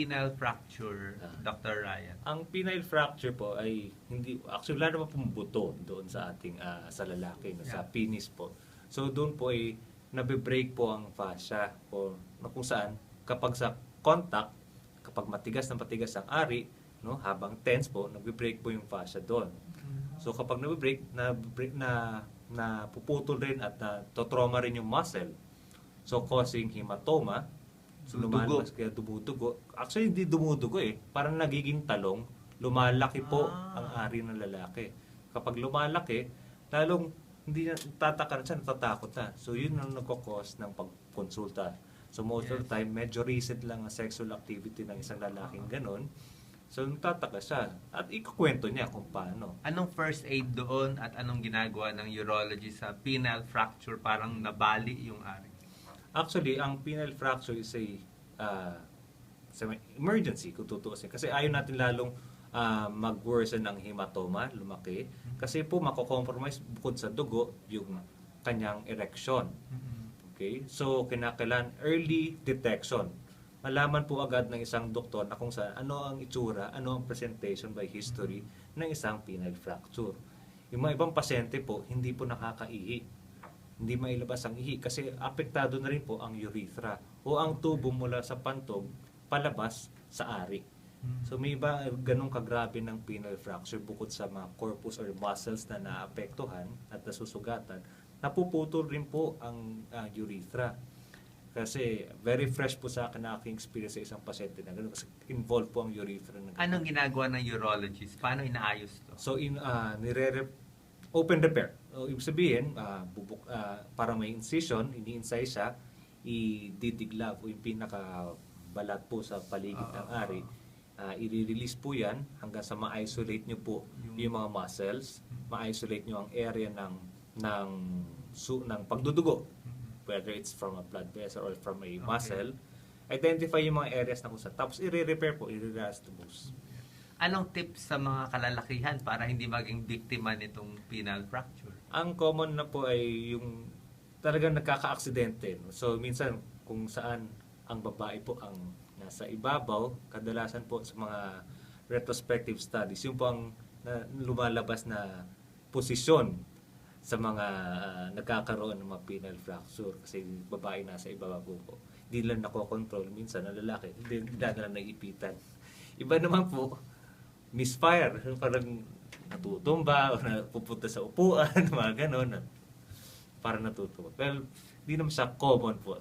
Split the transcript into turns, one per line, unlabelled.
penile fracture, Dr. Ryan?
Ang penile fracture po ay hindi, actually wala naman pong buto doon sa ating sa lalaki, no, sa penis po. So doon po ay nabe-break po ang fascia o na kung saan kapag sa contact, kapag matigas na matigas ang ari, no, habang tense po, nabe-break po yung fascia doon. So kapag nabe-break na puputol rin at to-trauma rin yung muscle. So causing hematoma. So lumalabas kaya dumudugo. Actually hindi dumudugo eh. Parang nagiging talong. Lumalaki po ang ari ng lalaki. Kapag lumalaki, lalong hindi na tataka na siya, natatakot na. So yun ang nagkakos ng pagkonsulta. So most of the time, medyo recent lang ang sexual activity ng isang lalaking ganon. So nagtataka siya. At ikukwento niya kung paano.
Anong first aid doon at anong ginagawa ng urology sa penile fracture? Parang nabali yung ari.
Actually, ang penile fracture is a emergency kung tutuusin. Kasi ayaw natin lalong mag-worsen ang hematoma, lumaki. Kasi po mako-compromise bukod sa dugo yung kanyang erection. Okay? So, kinakailangan early detection. Malaman po agad ng isang doktor na kung saan ano ang itsura, ano ang presentation by history ng isang penile fracture. Yung mga ibang pasyente po, hindi po nakakaihi. Hindi mailabas ang ihi kasi apektado na rin po ang urethra o ang tubo mula sa pantog palabas sa ari. So may iba ganun kagrabe ng penile fracture bukod sa mga corpus or muscles na naapektuhan at nasusugatan, napuputol rin po ang urethra. Kasi very fresh po sa akin na aking experience sa isang pasyente na ganun kasi involved po ang urethra.
Anong ginagawa ng urologist? Paano inaayos to?
So open repair. So, ibig sabihin, para may incision, ini-incise siya, i-didiglove o yung pinakabalat po sa paligid ng ari. I-release po yan hanggang sa ma-isolate nyo po yung mga muscles, ma-isolate nyo ang area ng pagdudugo, whether it's from a blood vessel or from a muscle. Identify yung mga areas na kung saan. Tapos i-repair po, i-reanastomose.
Anong tips sa mga kalalakihan para hindi maging biktima nitong penile fracture?
Ang common na po ay yung talagang nagkaka-aksidente. So minsan kung saan ang babae po ang nasa ibabaw, kadalasan po sa mga retrospective studies, yung po ang lumalabas na posisyon sa mga nagkakaroon ng mga penile fracture kasi yung babae nasa ibabaw po. Hindi lang nakokontrol, minsan ang lalaki, hindi na naiipitan. Iba naman po, misfire, parang natutumba o pupunta sa upuan, mga ganon, para natutuwa. Well, hindi naman siya common po.